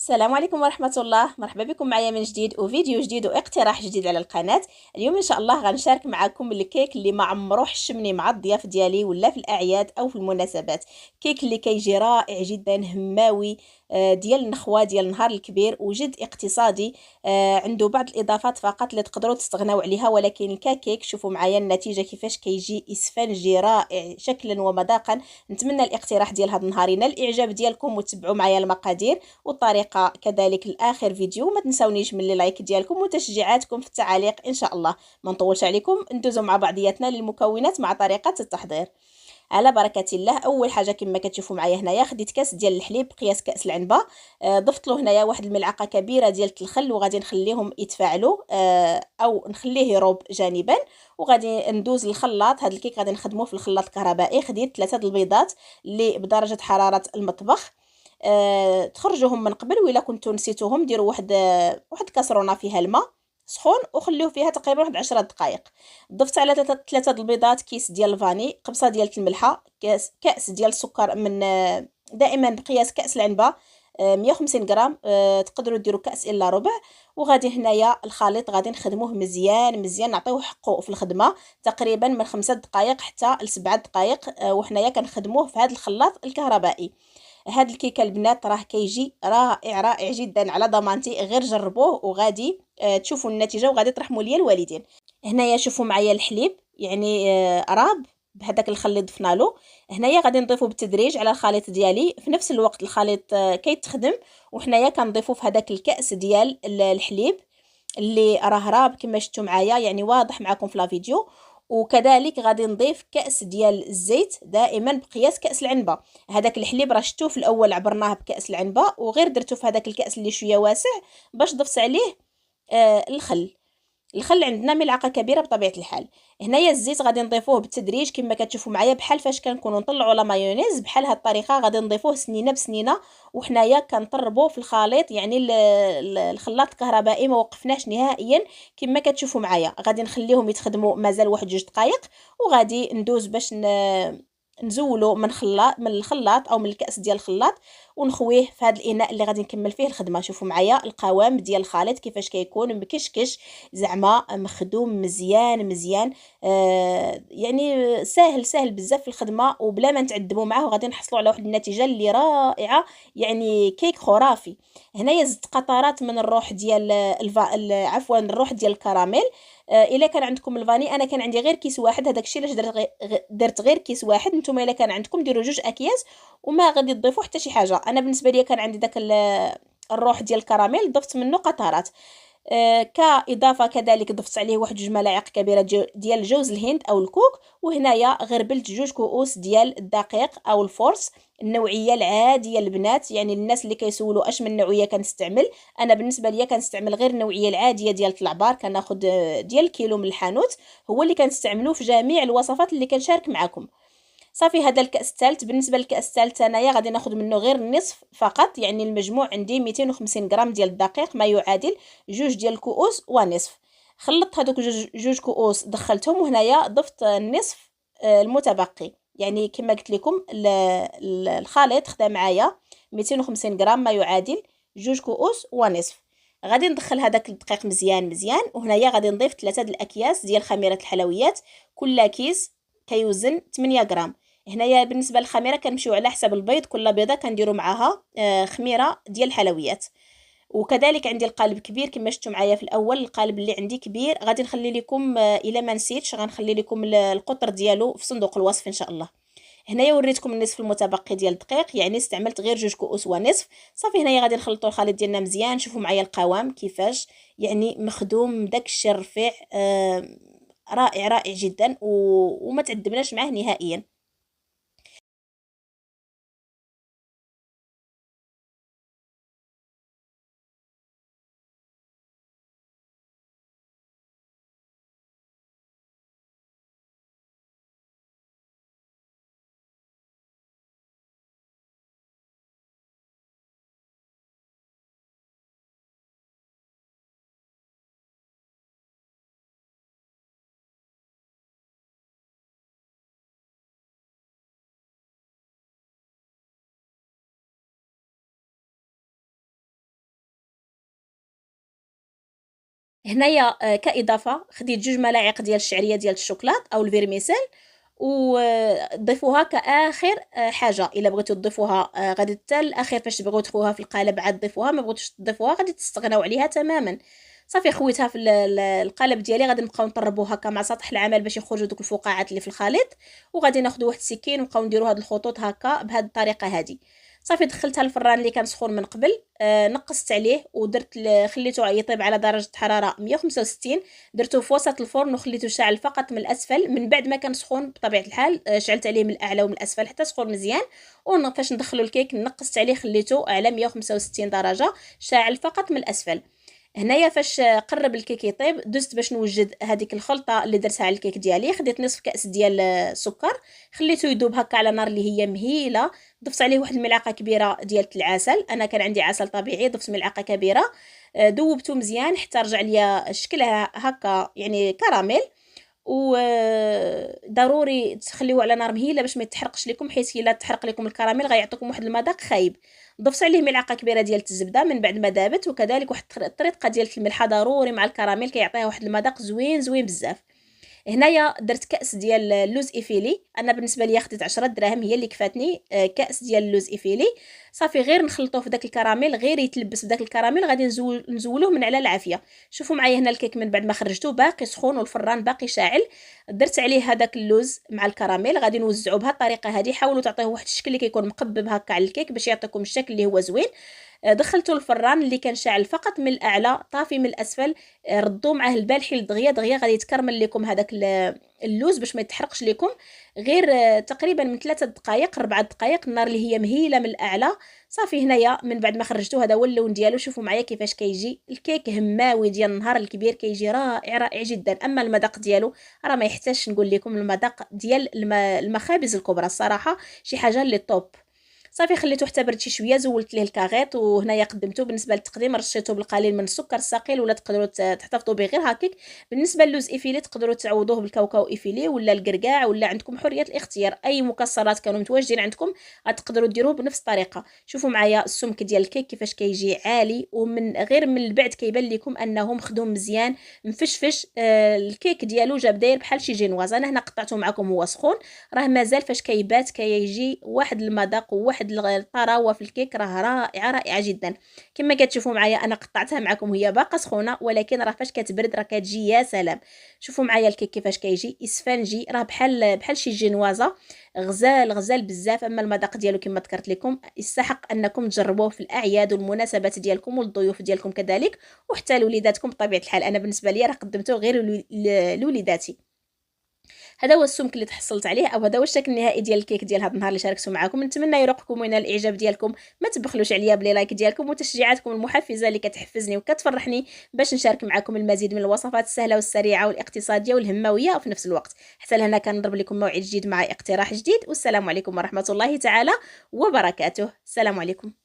السلام عليكم ورحمة الله. مرحبا بكم معايا من جديد وفيديو جديد واقتراح جديد على القناة. اليوم ان شاء الله غنشارك معكم الكيك اللي ما عمرو حشمني مع الضياف ديالي ولا في الاعياد او في المناسبات. كيك اللي كيجي رائع جدا هماوي، ديال النخوة ديال النهار الكبير وجد اقتصادي. عنده بعض الاضافات فقط اللي تقدروا تستغناو عليها، ولكن ككيك شوفوا معايا النتيجة كيفاش كيجي اسفنجي رائع شكلا ومذاقا. نتمنى الاقتراح ديال هذا النهار ينال الاعجاب ديالكم وتتبعوا معايا المقادير والطريقه كذلك لاخر فيديو. ما تنسونيش من لايك ديالكم وتشجيعاتكم في التعاليق ان شاء الله. ما نطولش عليكم، ندوزو مع بعضياتنا للمكونات مع طريقه التحضير على بركه الله. اول حاجه كما كتشوفوا معايا هنايا خديت كاس ديال الحليب بقياس كاس العنبه. ضفت له هنايا واحد الملعقه كبيره ديال الخل وغادي نخليهم يتفاعلوا، او نخليه يروب جانبا. وغادي ندوز الخلاط. هذا الكيك غادي نخدموه في الخلاط الكهربائي. خديت 3 البيضات اللي بدرجه حراره المطبخ. تخرجوهم من قبل، وإلا كنتو نسيتوهم ديروا واحد كاسرونه فيها الماء سخون وخليوه فيها تقريبا واحد 10 دقائق. ضفت على 3 البيضات كيس ديال الفاني، قبصه ديال الملحه، كاس ديال السكر من دائما بقياس كاس العنبه 150 غرام. تقدروا ديروا كاس الا ربع. وغادي هنايا الخليط غادي نخدموه مزيان مزيان، نعطيوه حقه في الخدمه تقريبا من 5 دقائق حتى ل7 دقائق. وحنايا كنخدموه في هذا الخلاط الكهربائي. هاد الكيكه البنات راه كيجي رائع رائع جدا على ضمانتي، غير جربوه وغادي تشوفوا النتيجه وغادي ترحموا ليا الوالدين. هنايا شوفوا معايا الحليب يعني راب بهذاك الخل اللي ضفنا له. هنايا غادي نضيفه بالتدريج على الخليط ديالي في نفس الوقت الخليط كيتخدم. وحنايا كنضيفو في هذاك الكأس ديال الحليب اللي راه راب كما شفتوا معايا، يعني واضح معكم في لا فيديو. وكذلك غادي نضيف كأس ديال الزيت دائما بقياس كأس العنبة. هذاك الحليب راه شفتوه في الاول عبرناه بكأس العنبة وغير درتو في هذاك الكأس اللي شويه واسع باش ضفت عليه الخل عندنا ملعقه كبيره بطبيعه الحال. هنايا الزيت غادي نضيفوه بالتدريج كما كتشوفوا معايا، بحال فاش كنكونوا نطلعوا لا مايونيز بحال هاد الطريقه غادي نضيفوه سنينه بسنينه. وحنايا كنطربوه في الخليط، يعني الخلاط الكهربائي ما وقفناش نهائيا. كما كتشوفوا معايا غادي نخليهم يتخدموا مازال واحد 2 دقائق. وغادي ندوز باش نزولو من الخلاط او من الكأس ديال الخلاط ونخويه في هذا الاناء اللي غادي نكمل فيه الخدمه. شوفوا معايا القوام ديال الخليط كيفاش كيكون مكشكش، زعما مخدوم مزيان مزيان. يعني ساهل ساهل بزاف في الخدمه وبلا ما نتعذبوا معاه، وغادي نحصلوا على واحد النتيجه اللي رائعه، يعني كيك خرافي. هنايا زدت قطرات من الروح ديال عفوا الروح ديال الكراميل. الا كان عندكم الفاني، انا كان عندي غير كيس واحد، هذاك الشيء علاش درت غير كيس واحد. نتوما الا كان عندكم ديروا 2 اكياس وما غادي تضيفوا حتى شي حاجه. انا بالنسبه لي كان عندي داك الروح ديال الكراميل، ضفت منه قطرات. كاضافه كذلك ضفت عليه واحد 2 ملاعق كبيره ديال جوز الهند او الكوك. وهنايا غربلت 2 كؤوس ديال الدقيق او الفورس، النوعيه العاديه البنات، يعني الناس اللي كيسولوا اش من نوعيه كنستعمل. انا بالنسبه ليا كنستعمل غير النوعيه العاديه ديال العبار، كناخذ ديال كيلو من الحانوت، هو اللي كنستعملوه في جميع الوصفات اللي كنشارك معكم. صافي هذا الكأس الثالث. بالنسبه للكأس الثالث انايا غادي ناخذ منه غير النصف فقط، يعني المجموع عندي 250 غرام ديال الدقيق ما يعادل 2 ديال الكؤوس ونصف. خلطت هذوك 2 كؤوس دخلتهم، وهنايا ضفت النصف المتبقي. يعني كما قلت لكم الخليط خدا معايا 250 غرام ما يعادل 2 كؤوس ونصف. غادي ندخل هذاك الدقيق مزيان مزيان. وهنايا غادي نضيف 3 الاكياس ديال خميره الحلويات، كل كيس كيوزن 8 غرام. هنايا بالنسبه للخميره كنمشيو على حسب البيض، كل بيضه كنديروا معاها خميره ديال الحلويات. وكذلك عندي القالب كبير كما شفتوا معايا في الاول، القالب اللي عندي كبير. غادي نخلي لكم الا ما نسيتش غنخلي لكم القطر ديالو في صندوق الوصف ان شاء الله. هنايا وريتكم النصف المتبقي ديال الدقيق، يعني استعملت غير 2 كؤوس ونصف. صافي هنايا غادي نخلطوا الخليط ديالنا مزيان. شوفوا معايا القوام كيفاش، يعني مخدوم داك الشيء الرفيع، رائع رائع جدا وما تعذبناش معاه نهائيا. هنايا كاضافه خديت 2 ملاعق ديال الشعريه ديال الشوكولات او الفيرميسيل، وضيفوها كاخر حاجه. الا بغيتو تضيفوها غادي حتى الاخير فاش تبغيو تخوها في القالب عاد تضيفوها، ما بغيتوش تضيفوها غادي تستغناو عليها تماما. صافي خويتها في القالب ديالي. غادي نبقاو نطربو هكا مع سطح العمل باش يخرجوا دوك الفقاعات اللي في الخليط، وغادي ناخذ واحد السكين ونبقاو نديرو هاد الخطوط هكا بهاد الطريقه هذه. صافي دخلتها الفران اللي كان سخون من قبل، نقصت عليه ودرت خليته يطيب على درجه حراره 165. درته في وسط الفرن وخليته شاعل فقط من الاسفل. من بعد ما كان سخون بطبيعه الحال شعلت عليه من الاعلى ومن الاسفل حتى سخون مزيان. وفاش ندخلو الكيك نقصت عليه خليته على 165 درجه شاعل فقط من الاسفل. هنايا فاش قرب الكيك يطيب دزت باش نوجد هذيك الخلطه اللي درتها على الكيك ديالي. خديت نصف كاس ديال السكر، خليته يذوب هكا على نار اللي هي مهيله. ضفت عليه واحد الملعقه كبيره ديال العسل، انا كان عندي عسل طبيعي، ضفت ملعقه كبيره. ذوبته مزيان حتى رجع ليا شكلها هكا يعني كراميل. وضروري تخليوه على نار مهيله باش ما يتحرقش لكم، حيت الا تحرق لكم الكراميل غيعطيكم واحد المذاق خايب. ضفت عليه ملعقه كبيره ديال الزبده من بعد ما دابت، وكذلك واحد الطريقه ديال الملحه ضروري مع الكراميل كيعطيها واحد المذاق زوين زوين بزاف. هنايا درت كاس ديال اللوز ايفيلي، انا بالنسبه ليا خديت 10 دراهم هي اللي كفاتني. كاس ديال اللوز ايفيلي. صافي غير نخلطوه في داك الكراميل، غير يتلبس بداك الكراميل غادي نزولوه من على العافيه. شوفوا معايا هنا الكيك من بعد ما خرجته باقي سخون والفران باقي شاعل. درت عليه هذاك اللوز مع الكراميل، غادي نوزعو بهذه الطريقه هذه. حاولوا تعطيوه واحد الشكل اللي كيكون مقبب هكا على الكيك باش يعطيكم الشكل اللي هو زوين. دخلته الفران اللي كان شاعل فقط من الاعلى طافي من الاسفل. ردوا معاه البال حيل دغيا دغيا غادي يتكرمل لكم هذاك اللوز باش ما يتحرقش لكم. غير تقريبا من 3 دقائق 4 دقائق، النار اللي هي مهيله من الاعلى. صافي هنايا من بعد ما خرجته هذا هو اللون ديالو. شوفوا معايا كيفاش كيجي الكيك هماوي ديال النهار الكبير، كيجي رائع رائع جدا. اما المذاق ديالو راه ما يحتاجش نقول لكم، المذاق ديال المخابز الكبرى الصراحه شي حاجه اللي طوب. صافي خليته حتى برد شي شويه، زولت ليه الكاغيط وهنايا قدمته. بالنسبه للتقديم رشيته بالقليل من السكر الثقيل، ولا تقدروا تحتفظوا به غير هكاك. بالنسبه للوز ايفيلي تقدروا تعوضوه بالكاوكاو ايفيلي ولا القرقاع، ولا عندكم حريه الاختيار اي مكسرات كانوا متواجدين عندكم تقدروا ديروه بنفس الطريقه. شوفوا معايا السمك ديال الكيك كيفاش كيجي عالي، ومن غير من البعد كيبان لكم انه مخدوم مزيان مفشفش. الكيك ديالو جاب داير بحال شي جينواز. انا هنا قطعته معكم هو سخون، راه مازال فاش كيبات كيجي واحد المذاق وواحد الطراوه في الكيك، راه رائعه رائعه جدا. كما كتشوفوا معايا انا قطعتها معكم وهي باقا سخونه، ولكن راه فاش كتبرد راه كتجي يا سلام. شوفوا معايا الكيك كيفاش كيجي اسفنجي، راه بحال شي جينوازه، غزال غزال بزاف. اما المذاق ديالو كما ذكرت لكم يستحق انكم تجربوه في الاعياد والمناسبات ديالكم والضيوف ديالكم كذلك، وحتى لوليداتكم بطبيعه الحال. انا بالنسبه لي راه قدمته غير لوليداتي. هذا هو السمك اللي تحصلت عليه، او هذا هو الشكل النهائي ديال الكيك ديال هذا النهار اللي شاركته معكم. نتمنى يرقكم وينال الاعجاب ديالكم. ما تبخلوش عليا بلي لايك ديالكم وتشجيعاتكم المحفزه اللي كتحفزني وكتفرحني باش نشارك معكم المزيد من الوصفات السهله والسريعه والاقتصاديه والهمويه في نفس الوقت. حتى لهنا كنضرب لكم موعد جديد مع اقتراح جديد، والسلام عليكم ورحمه الله تعالى وبركاته. السلام عليكم.